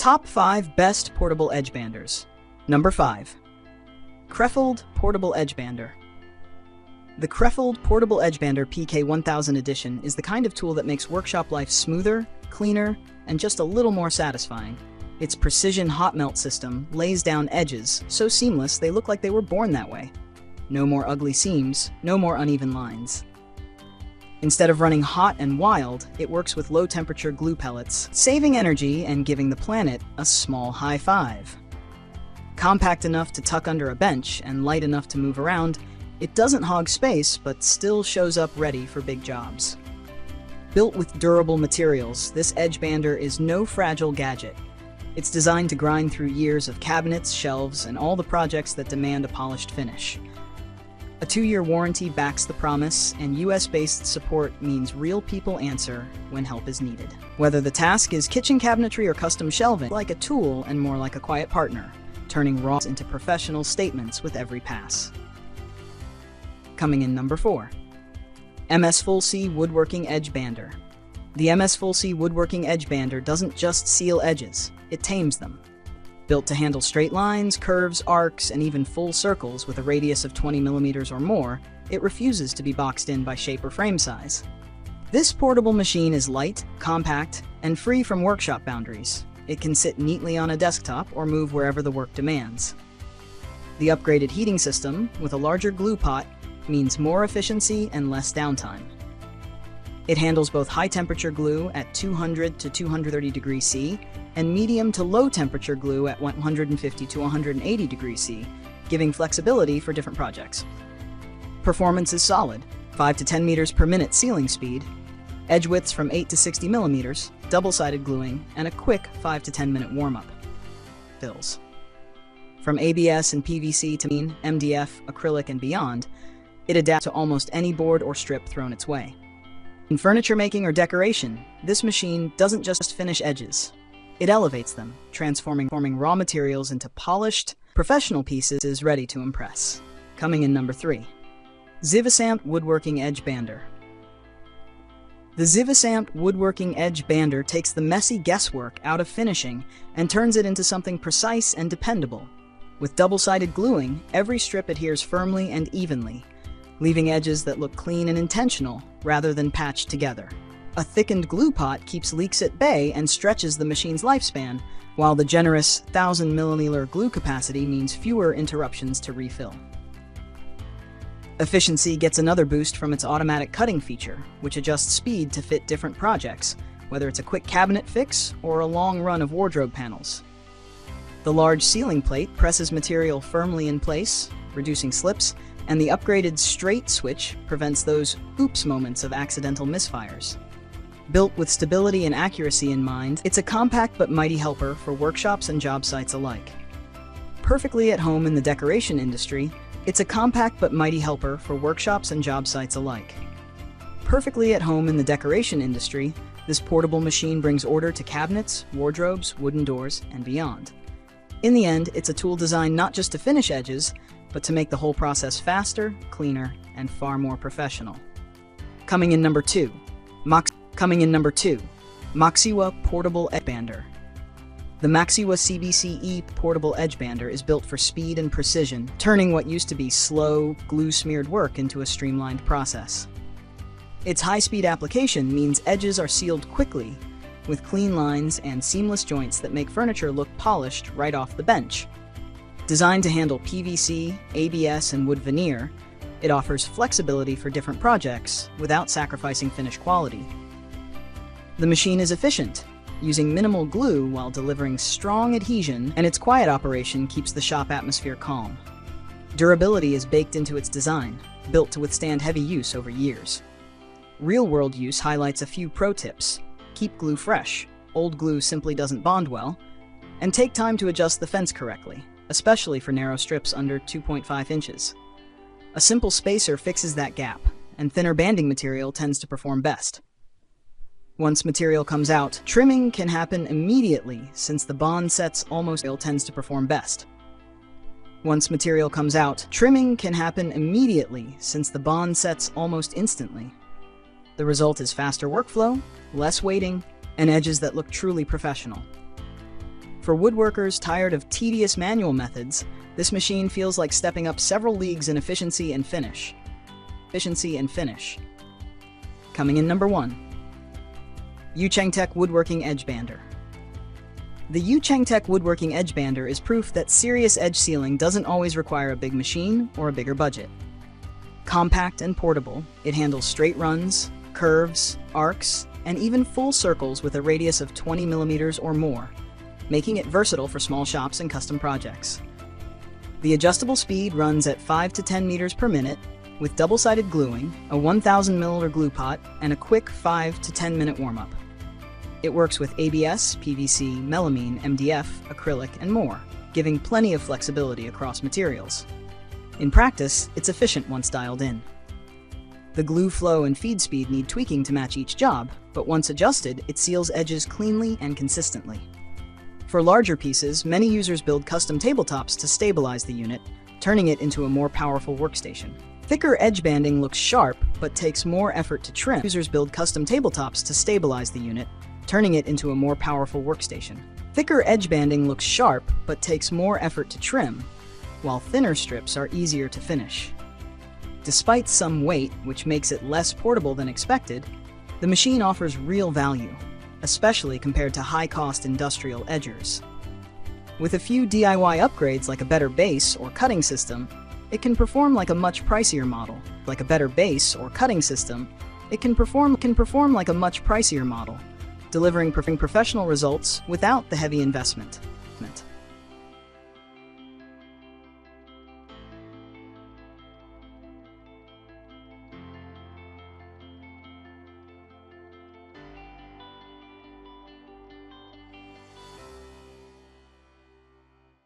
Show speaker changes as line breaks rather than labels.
Top 5 Best Portable Edgebanders. Number 5. Krefeld Portable Edgebander. The Krefeld Portable Edgebander PK1000 Edition is the kind of tool that makes workshop life smoother, cleaner, and just a little more satisfying. Its precision hot melt system lays down edges so seamless they look like they were born that way. No more ugly seams, no more uneven lines. Instead of running hot and wild, it works with low-temperature glue pellets, saving energy and giving the planet a small high five. Compact enough to tuck under a bench and light enough to move around, it doesn't hog space but still shows up ready for big jobs. Built with durable materials, this Edgebander is no fragile gadget. It's designed to grind through years of cabinets, shelves, and all the projects that demand a polished finish. A 2-year warranty backs the promise, and US-based support means real people answer when help is needed. Whether the task is kitchen cabinetry or custom shelving, like a tool and more like a quiet partner, turning raw into professional statements with every pass. Coming in number 4. MSfullsea Woodworking Edgebander. The MSfullsea Woodworking Edgebander doesn't just seal edges, it tames them. Built to handle straight lines, curves, arcs, and even full circles with a radius of 20 millimeters or more, it refuses to be boxed in by shape or frame size. This portable machine is light, compact, and free from workshop boundaries. It can sit neatly on a desktop or move wherever the work demands. The upgraded heating system, with a larger glue pot, means more efficiency and less downtime. It handles both high-temperature glue at 200 to 230 degrees C and medium to low-temperature glue at 150 to 180 degrees C, giving flexibility for different projects. Performance is solid, 5 to 10 meters per minute sealing speed, edge widths from 8 to 60 millimeters, double-sided gluing, and a quick 5 to 10 minute warm-up. Fills. From ABS and PVC to MDF, acrylic, and beyond, it adapts to almost any board or strip thrown its way. In furniture making or decoration, this machine doesn't just finish edges. It elevates them, transforming raw materials into polished, professional pieces ready to impress. Coming in number 3. Zivisamt Woodworking Edgebander. The Zivisamt Woodworking Edgebander takes the messy guesswork out of finishing and turns it into something precise and dependable. With double-sided gluing, every strip adheres firmly and evenly, leaving edges that look clean and intentional rather than patched together. A thickened glue pot keeps leaks at bay and stretches the machine's lifespan, while the generous 1,000 milliliter glue capacity means fewer interruptions to refill. Efficiency gets another boost from its automatic cutting feature, which adjusts speed to fit different projects, whether it's a quick cabinet fix or a long run of wardrobe panels. The large sealing plate presses material firmly in place, reducing slips, and the upgraded straight switch prevents those oops moments of accidental misfires. Built with stability and accuracy in mind, it's a compact but mighty helper for workshops and job sites alike. Perfectly at home in the decoration industry, this portable machine brings order to cabinets, wardrobes, wooden doors, and beyond. In the end, it's a tool designed not just to finish edges, but to make the whole process faster, cleaner, and far more professional. Coming in number 2. Maksiwa Portable Edgebander. The Maksiwa CBCE Portable Edgebander is built for speed and precision, turning what used to be slow, glue-smeared work into a streamlined process. Its high-speed application means edges are sealed quickly, with clean lines and seamless joints that make furniture look polished right off the bench. Designed to handle PVC, ABS, and wood veneer, it offers flexibility for different projects without sacrificing finish quality. The machine is efficient, using minimal glue while delivering strong adhesion, and its quiet operation keeps the shop atmosphere calm. Durability is baked into its design, built to withstand heavy use over years. Real-world use highlights a few pro tips. Keep glue fresh, old glue simply doesn't bond well, and take time to adjust the fence correctly, especially for narrow strips under 2.5 inches. A simple spacer fixes that gap, and thinner banding material tends to perform best. Once material comes out, trimming can happen immediately since the bond sets almost tends to perform best. Once material comes out, trimming can happen immediately since the bond sets almost instantly. The result is faster workflow, less waiting, and edges that look truly professional. For woodworkers tired of tedious manual methods, this machine feels like stepping up several leagues in efficiency and finish. Coming in number 1. Yuchengtech Woodworking Edgebander. The Yuchengtech Woodworking Edgebander is proof that serious edge sealing doesn't always require a big machine or a bigger budget. Compact and portable, it handles straight runs, curves, arcs, and even full circles with a radius of 20 millimeters or more, making it versatile for small shops and custom projects. The adjustable speed runs at 5 to 10 meters per minute, with double-sided gluing, a 1000 milliliter glue pot, and a quick 5 to 10 minute warm-up. It works with ABS, PVC, melamine, MDF, acrylic, and more, giving plenty of flexibility across materials. In practice, it's efficient once dialed in. The glue flow and feed speed need tweaking to match each job, but once adjusted, it seals edges cleanly and consistently. For larger pieces, many users build custom tabletops to stabilize the unit, turning it into a more powerful workstation. Thicker edge banding looks sharp, but takes more effort to trim. Users build custom tabletops to stabilize the unit, turning it into a more powerful workstation. Thicker edge banding looks sharp, but takes more effort to trim, while thinner strips are easier to finish. Despite some weight, which makes it less portable than expected, the machine offers real value, especially compared to high-cost industrial edgers. With a few DIY upgrades like a better base or cutting system, it can perform like a much pricier model. Delivering professional results without the heavy investment.